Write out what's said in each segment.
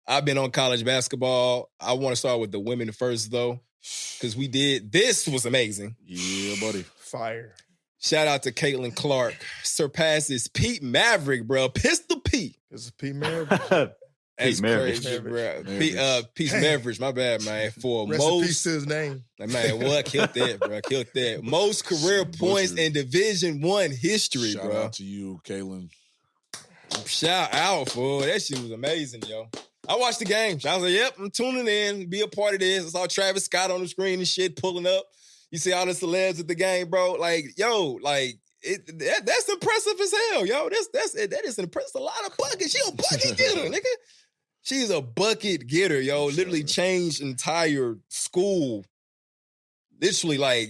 I've been on college basketball. I want to start with the women first, though, because this was amazing. Yeah, buddy. Fire. Shout out to Caitlin Clark. Surpasses Pete Maverick, bro. Pistol Pete. This is Pete Maverick. That's Maverick. crazy, bro. Pete Maverick, my bad, man. For Rest in peace to his name. Man, what? Killed that, bro. Killed that. Most career points in Division I history, Shout bro. out to you, Caitlin. Shout out, fool. That shit was amazing, yo. I watched the game. I was like, yep, I'm tuning in, be a part of this. I saw Travis Scott on the screen and shit pulling up. You see all the celebs at the game, bro. Like, yo, like, that's impressive as hell, yo. That is impressive. A lot of buckets. She a bucket getter, nigga. She's a bucket getter, yo. Literally changed entire school. Literally, like,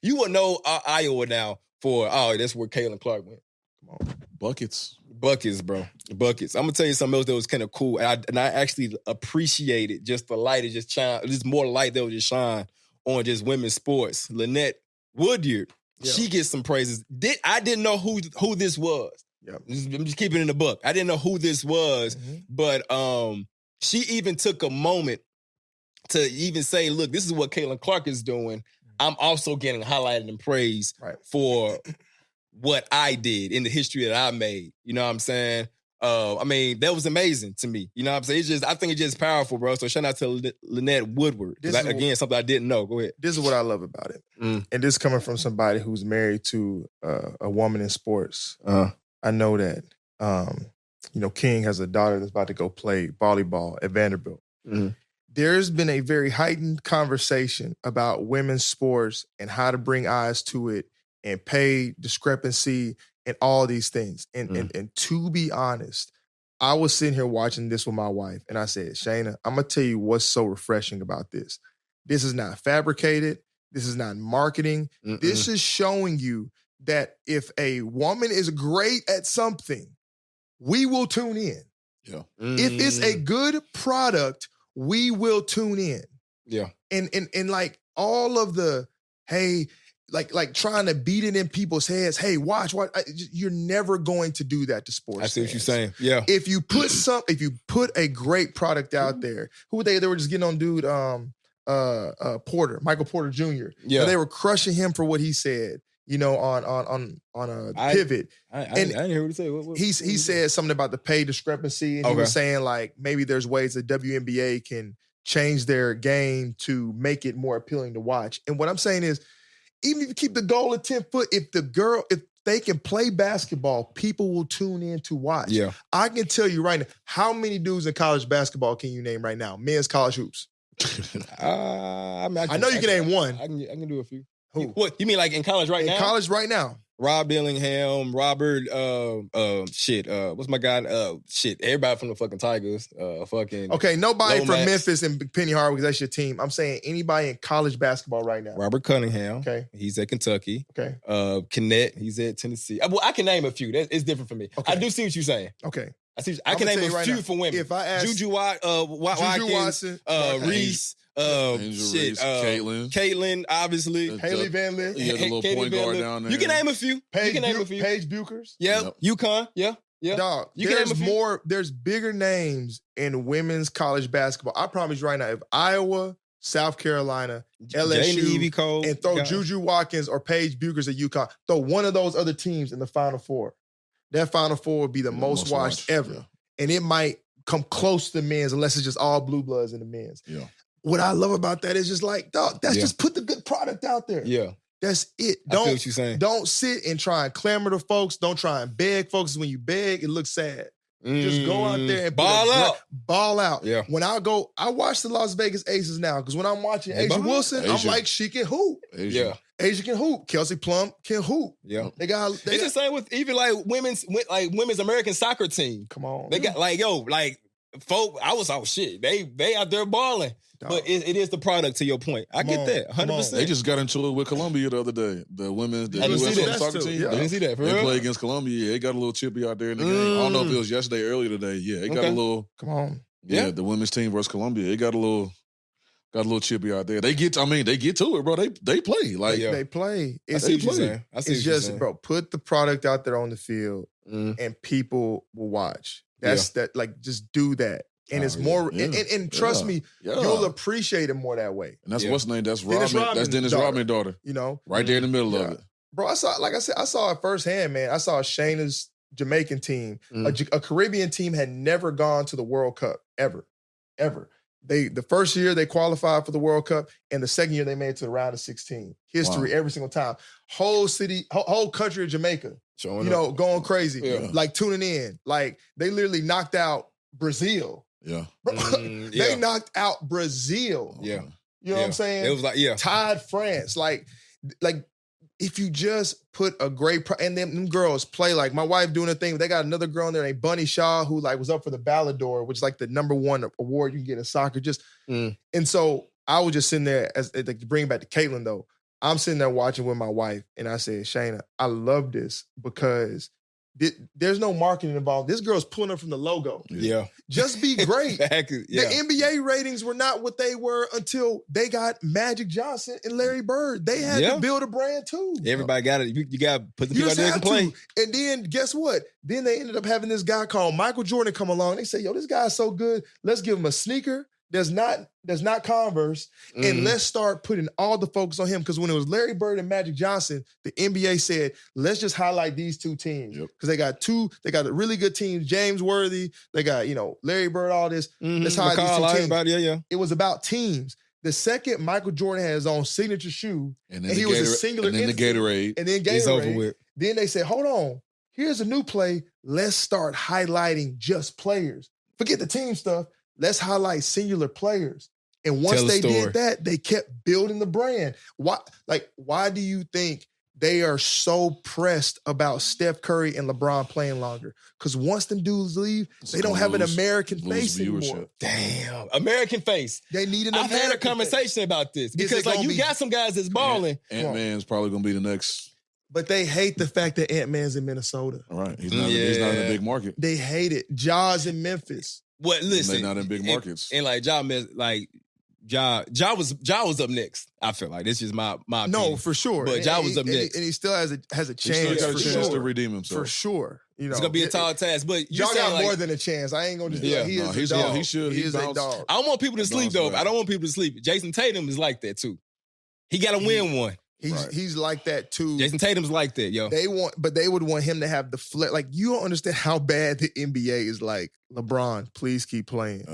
you will know Iowa now for, that's where Caitlin Clark went. Come on. Buckets, bro. Buckets. I'm gonna tell you something else that was kind of cool, and I actually appreciated just the light. It just shine. Just more light that would just shine on just women's sports. Lynette Woodyard, she gets some praises. I didn't know who this was. Yep. I'm just keeping it in the book. I didn't know who this was, but she even took a moment to even say, "Look, this is what Caitlin Clark is doing. I'm also getting highlighted and praised for." What I did in the history that I made. You know what I'm saying? I mean, that was amazing to me. You know what I'm saying? I think it's just powerful, bro. So shout out to Lynette Woodward. Again, something I didn't know. Go ahead. This is what I love about it. And this coming from somebody who's married to a woman in sports. I know that, King has a daughter that's about to go play volleyball at Vanderbilt. There's been a very heightened conversation about women's sports and how to bring eyes to it and pay discrepancy and all these things. And to be honest, I was sitting here watching this with my wife and I said, Shayna, I'm going to tell you what's so refreshing about this. This is not fabricated. This is not marketing. This is showing you that if a woman is great at something, we will tune in. Yeah. If it's a good product, we will tune in. Yeah. And like all of the, hey, like trying to beat it in people's heads. Hey, watch. You're never going to do that to sports. I see what fans. you're saying. Yeah. If you put a great product out there, who they were just getting on dude, Porter, Michael Porter Jr. Yeah. And they were crushing him for what he said, on a pivot. I didn't hear what he said. What he said something about the pay discrepancy. And he was saying like, maybe there's ways that WNBA can change their game to make it more appealing to watch. And what I'm saying is, even if you keep the goal at 10 foot, if they can play basketball, people will tune in to watch. Yeah. I can tell you right now, how many dudes in college basketball can you name right now? Men's college hoops. I know you can name one. I can do a few. Who? What, you mean like in college right now? In college right now. Rob Dillingham, Robert, what's my guy? Everybody from the fucking Tigers, Okay, nobody from Memphis and Penny Hardaway, because that's your team. I'm saying anybody in college basketball right now. Robert Cunningham, okay, he's at Kentucky. Okay, Kennett, he's at Tennessee. Well, I can name a few. It's different for me. Okay. I do see what you're saying. Okay, I can name a few for women. If I ask Juju Watkins, Reese. Caitlin, obviously. Haley Van Lith. Yeah, the little point guard down there. You can name a few. Paige Buchers. Yep. UConn. Yeah. Dog, there's bigger names in women's college basketball. I promise you right now, if Iowa, South Carolina, LSU, and throw Juju Watkins or Paige Buchers at UConn, throw one of those other teams in the Final Four. That Final Four would be the most watched ever. Yeah. And it might come close to the men's unless it's just all blue bloods in the men's. Yeah. What I love about that is just like, dog, just put the good product out there. Yeah. That's it. I feel what you're saying. Don't sit and try and clamor to folks. Don't try and beg folks. When you beg, it looks sad. Just go out there and ball out. Yeah. When I watch the Las Vegas Aces now, because when I'm watching Asia Wilson, I'm like, she can hoop. Asia can hoop. Kelsey Plum can hoop. Yeah. It's the same with even like women's American soccer team. Come on. They got folk, they out there balling. But it is the product, to your point. I get that, 100%. They just got into it with Columbia the other day. The U.S. soccer team. Yeah. I didn't see that. They play against Columbia. They got a little chippy out there in the game. I don't know if it was yesterday or earlier today. Yeah, it got a little. Come on. Yeah, the women's team versus Columbia. It got a little chippy out there. They get to it, bro. They play. They play. I see what you're saying. It's just, bro, put the product out there on the field and people will watch. Just do that. And it's more, and trust me, you'll appreciate it more that way. And that's what's name. That's Dennis Rodman. That's Dennis Rodman's daughter. You know, right there in the middle of it. Bro, I saw it firsthand, man. I saw Shayna's Jamaican team. A Caribbean team had never gone to the World Cup ever. The first year they qualified for the World Cup, and the second year they made it to the round of 16. History every single time. Whole country of Jamaica, going crazy, like tuning in. Like they literally knocked out Brazil. Yeah. They knocked out Brazil. Yeah. You know what I'm saying? It was like, tied France. Like if you just put a great and them girls play, like my wife doing a thing. They got another girl in there named Bunny Shaw who like was up for the Ballon d'Or, which is like the #1 award you can get in soccer. And so I was just sitting there as like to bring back to Caitlin though. I'm sitting there watching with my wife, and I said, Shayna, I love this because there's no marketing involved. This girl's pulling up from the logo. Yeah. Just be great. Exactly. Yeah. The NBA ratings were not what they were until they got Magic Johnson and Larry Bird. They had to build a brand too. Everybody got it. You got to put the people out there and play. And then guess what? Then they ended up having this guy called Michael Jordan come along. They say, yo, this guy's so good. Let's give him a sneaker that's not Converse, and let's start putting all the focus on him. Because when it was Larry Bird and Magic Johnson, the NBA said, let's just highlight these two teams. Because they got really good teams, James Worthy, they got, Larry Bird, all this. Let's highlight these two teams. It was about teams. The second Michael Jordan had his own signature shoe, and he was a singular and then the Gatorade. And then Gatorade. It's over with. Then they said, hold on, here's a new play. Let's start highlighting just players. Forget the team stuff. Let's highlight singular players. And once they did that, they kept building the brand. Why do you think they are so pressed about Steph Curry and LeBron playing longer? Because once them dudes leave, they don't have an American face anymore. Damn. American face. They need an I've American had a conversation about this. Because you got some guys that's balling. Ant-Man's probably going to be the next. But they hate the fact that Ant-Man's in Minnesota. All right. He's not in a big market. They hate it. Ja's in Memphis. What? Listen, they're not in big markets. And like Ja was up next. I feel like this is my opinion. No, for sure. But Ja was up next, and he still has a chance. He's got a chance to redeem himself for sure. It's gonna be a tall task. But Ja got more than a chance. I ain't gonna just he is a dog. He is a dog. I don't want people to sleep though. I don't want people to sleep. Jason Tatum is like that too. He got to win one. He's like that too. Jason Tatum's like that, yo. They would want him to have the flip. Like, you don't understand how bad the NBA is. Like, LeBron, please keep playing.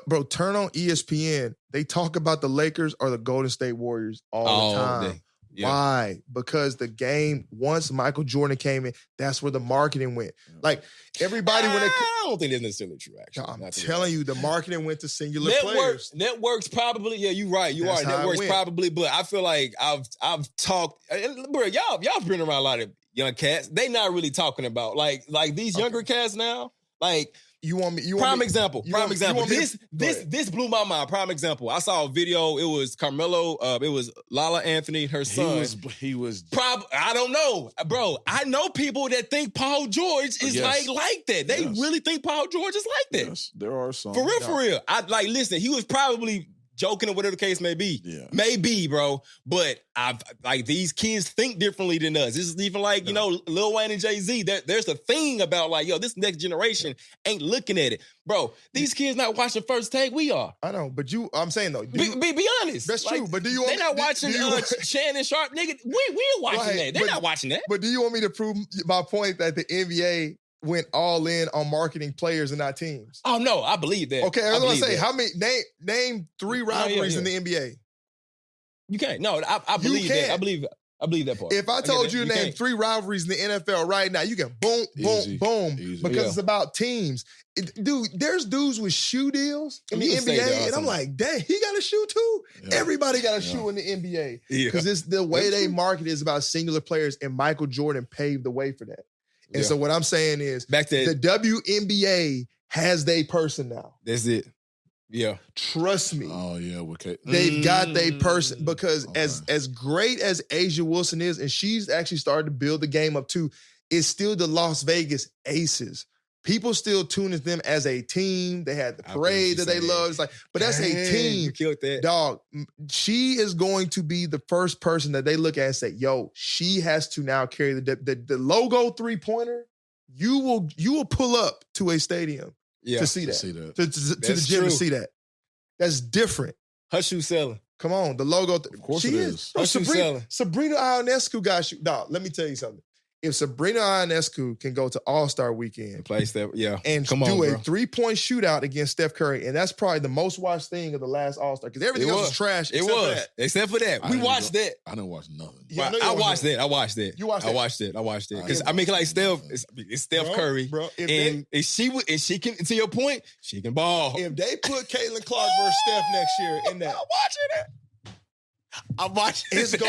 Bro, turn on ESPN. They talk about the Lakers or the Golden State Warriors all the time. Yeah. Why? Because the game, once Michael Jordan came in, that's where the marketing went. Like, everybody when they... I don't think that's necessarily true, actually. I'm telling you, the marketing went to singular players. Networks probably, yeah, you're right. You are. Networks probably, but I feel like I've talked... Bro, y'all been around a lot of young cats. They not really talking about, like these younger cats now, like... Prime example. This blew my mind. Prime example. I saw a video. It was Carmelo. It was Lala Anthony, her son. He was. I don't know, bro. I know people that think Paul George is like that. They really think Paul George is like that. Yes, there are some. For real. Listen. He was probably joking or whatever the case may be. Yeah. Maybe, bro. But these kids think differently than us. This is even like, Lil Wayne and Jay-Z. There's a thing about this next generation ain't looking at it. Bro, these kids not watching First Take. We are. I know, but I'm saying though. Be honest. That's true, but do you want They're not watching Shannon Sharp, nigga. We're watching that. They're not watching that. But do you want me to prove my point that the NBA went all in on marketing players and not teams? Oh no, I believe that. Okay, I was gonna say, how many name 3 rivalries in the NBA? You can't. No, I believe that. I believe that part. If I told you to name 3 rivalries in the NFL right now, you can boom, boom, because it's about teams. Dude, there's dudes with shoe deals in the NBA, and I'm like, dang, he got a shoe too? Yeah. Everybody got a shoe in the NBA. Because it's the way they market is about singular players, and Michael Jordan paved the way for that. And so what I'm saying is, back to the WNBA has their person now. That's it. Yeah. Trust me. Oh, yeah. Okay. They've got their person because as great as Asia Wilson is, and she's actually started to build the game up too, it's still the Las Vegas Aces. People still tune them as a team. They had the parade that they love. It's like, but that's a team. You killed that. Dog, she is going to be the first person that they look at and say, yo, she has to now carry the logo 3-pointer. You will pull up to a stadium to see that. To the That's gym true. to see that. That's different. Her shoe selling. Come on, the logo. Of course she it is. is. Bro, Her shoe selling. Sabrina Ionescu got shoot. Dog, let me tell you something. If Sabrina Ionescu can go to All-Star Weekend Play Steph, yeah. and Come on, do a bro. 3-point shootout against Steph Curry, and that's probably the most watched thing of the last All-Star because everything else was trash. It was. Except for that. We watched that. I didn't watch nothing. Yeah, I watched that. I watched that. You watched that? I watched it. Because I I mean, like Steph, it's Steph Curry. Bro, And she can, to your point, she can ball. if they put Caitlin Clark versus Steph next year in that, I'm watching it's it.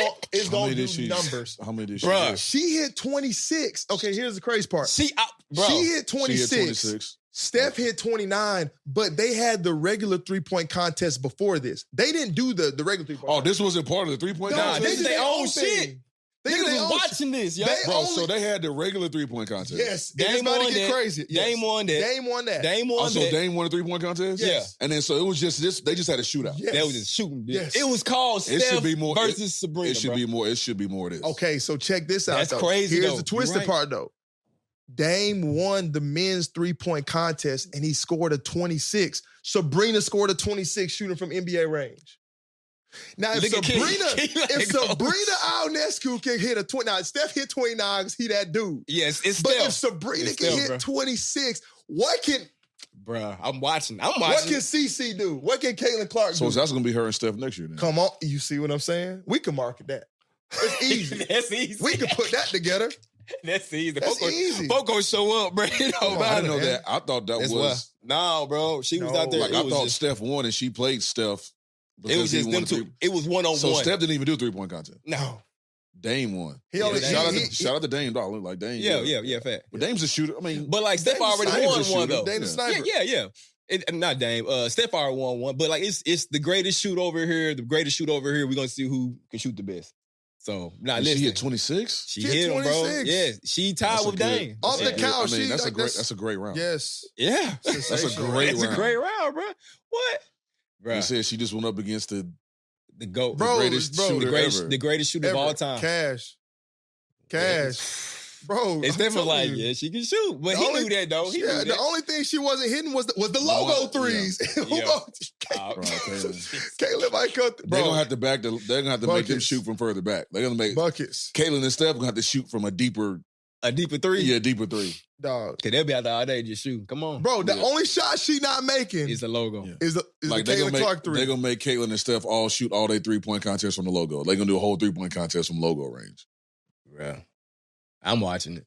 going to do numbers. How many did she Bruh. hit? She hit 26. Okay, here's the crazy part. She hit 26. She hit 26. Steph hit 29, but they had the regular 3-point contest before this. They didn't do the regular 3-point Oh, this wasn't part of the 3-point No, contest? they did their own thing. shit. They did Niggas their was own watching this, yo. Bro, so they had the regular 3-point contest. Yes. Dame It's about to won get that. crazy. Yes. Dame won that. Dame won that. Dame won Also, that. Dame won a 3-point contest? Yes. And then so it was just this, they just had a shootout. Yes. That was just shooting. Yes. It was called It Steph should be more versus Sabrina. It should be more. It should be more of this. Okay, so check this out. That's though. crazy, Here's though. the twisted You're right. part, though. Dame won the men's 3-point contest, and he scored a 26. Sabrina scored a 26 shooting from NBA range. Now, if Look at Sabrina Ionescu can hit a 20, now Steph hit 29 because he that dude. Yes, it's But Steph. if Sabrina It's can Steph, hit bro. 26, what can Bruh, I'm watching. what can CC do? What can Caitlin Clark So do? that's going to be her and Steph next year then. Come on, you see what I'm saying? We can market that. It's easy. That's easy. We can put that together. That's easy. That's easy. Folk gonna show up, bro. It don't I didn't know man. that. I thought that That's was no, bro. She was No. out there. like it I was thought just, Steph won and she played Steph. it was just them two. It was 1-on-1. So Steph didn't even do a 3-point contest. No. Dame won. He only Shout out to Dame, dog. Look like Dame. Yeah, fact. But Dame's a shooter. I mean, But like Steph Dame's already a won shooter. one though. Dame the sniper. Yeah. Not Dame. Steph already won one. But like it's the greatest shoot over here. The greatest shoot over here. We're gonna see who can shoot the best. So and listen. she hit 26. She She hit hit him, bro. 26. Yeah, she tied That's a with good- Dame. Off the That's a good- couch, I mean, she- that's a like, great. that's- That's a great round. Yes. Yeah, That's a Sensational. great It's round. a great round, bro. What, bro? You said she just went up against the GOAT, Bro, greatest bro, shooter ever. the greatest shooter of all time. Cash. Bro, And I'm Steph was telling like, you. yeah, she can shoot, but The he only- knew that though. He knew The that. only thing she wasn't hitting was the logo threes. Yeah. Right, Caitlin might cut. They're gonna have to They're gonna have to make them Buckets. shoot from further back. They're gonna make buckets, Caitlin and Steph gonna have to shoot from a deeper three. Yeah, deeper three. dog. Cause they'll be out there all day just shooting. Come on, Bro, the Yeah. only shot she not making it's the logo. Yeah. is the Like they're Caitlin gonna Clark make three. they're gonna make Caitlin and Steph all shoot all their 3-point contests from the logo. They're gonna do a whole 3-point contest from logo range. Yeah, I'm watching it.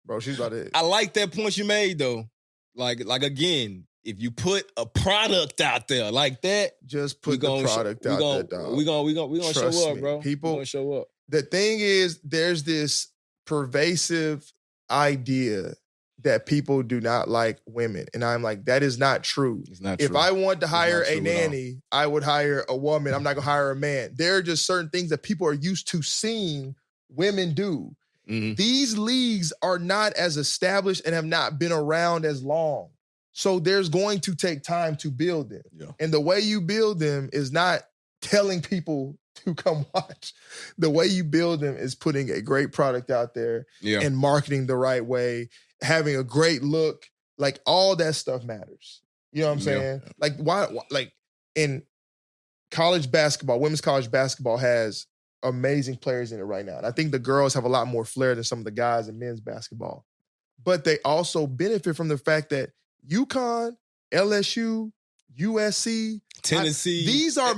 Bro, she's about to. I like that point you made though. Like again, if you put a product out there like that, Just we put the gonna product out there, dog. We gonna Trust show up, me. bro. People- we gonna show up. The thing is, there's this pervasive idea that people do not like women. And I'm like, that is not true. It's not If true. I want to hire not a true at all. nanny, I would hire a woman. I'm not going to hire a man. There are just certain things that people are used to seeing women do. Mhm. These leagues are not as established and have not been around as long. So there's going to take time to build them. Yeah. And the way you build them is not telling people to come watch. The way you build them is putting a great product out there Yeah. and marketing the right way, having a great look. Like all that stuff matters. You know what I'm Yeah. saying? Like why like in college basketball, women's college basketball has amazing players in it right now. And I think the girls have a lot more flair than some of the guys in men's basketball. But they also benefit from the fact that UConn, LSU, USC, Tennessee. these are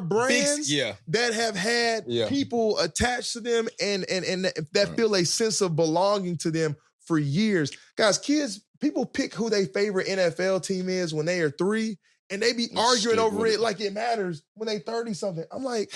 brands yeah. that have had Yeah. people attached to them and that feel a sense of belonging to them for years. Guys, people pick who their favorite NFL team is when they are 3, and they be arguing stick over with it it. like it matters when they 30-something. I'm like,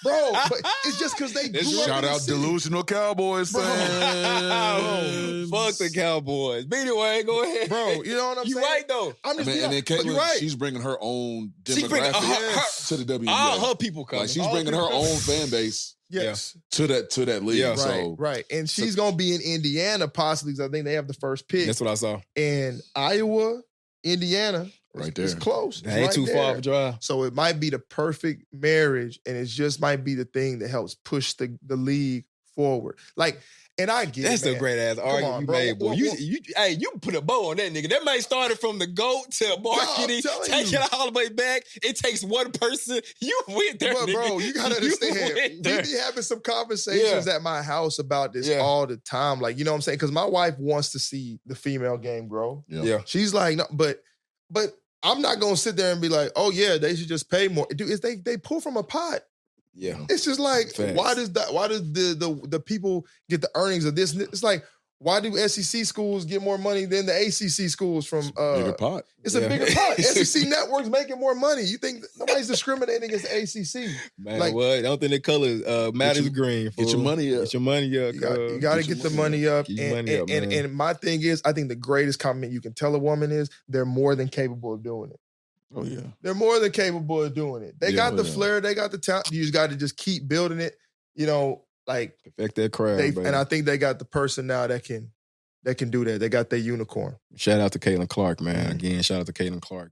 bro, but it's just because they grew up in Shout the out city. delusional Cowboys Bro. fans. Fuck the Cowboys. Beat it, Wayne. Go ahead. Bro, you know what I'm You saying? right though. I'm I just mean, and then but Caitlin, you're right. she's bringing her own She bringing demographic to the WNBA. All her people coming. Like she's All bringing her people- own fan base Yes. to that league. Yeah. Right, So right. And she's going to be in Indiana possibly because I think they have the first pick. That's what I saw. And Iowa, Indiana, Right it's there. close. That It's ain't right too there. far of a drive. So it might be the perfect marriage, and it just might be the thing that helps push the league forward. Like And I get That's it, man. a great ass argument you bro. made, boy. You put a bow on that nigga. That man started from the GOAT to marketing, taking it all the way back. It takes one person. You went there, but, nigga. Bro, you gotta understand. We be having some conversations at my house about this all the time. Like, you know what I'm saying? Because my wife wants to see the female game grow. Yeah. She's like, no, but I'm not gonna sit there and be like, oh yeah, they should just pay more. Dude, they pull from a pot. Yeah. It's just like, Facts. why does the people get the earnings of this? It's like, why do SEC schools get more money than the ACC schools from bigger pot? It's a bigger pot. SEC networks making more money. You think nobody's discriminating against the ACC? Man, like, what? I don't think the color matters green. Get your money up. Get your money up. You got to get the money up. And my thing is, I think the greatest compliment you can tell a woman is they're more than capable of doing it. Oh, yeah. They're more than capable of doing it. They got the flair. They got the talent. You just got to just keep building it. You know, like perfect that craft. And I think they got the person now that can do that. They got their unicorn. Shout out to Caitlin Clark, man. Again, shout out to Caitlin Clark.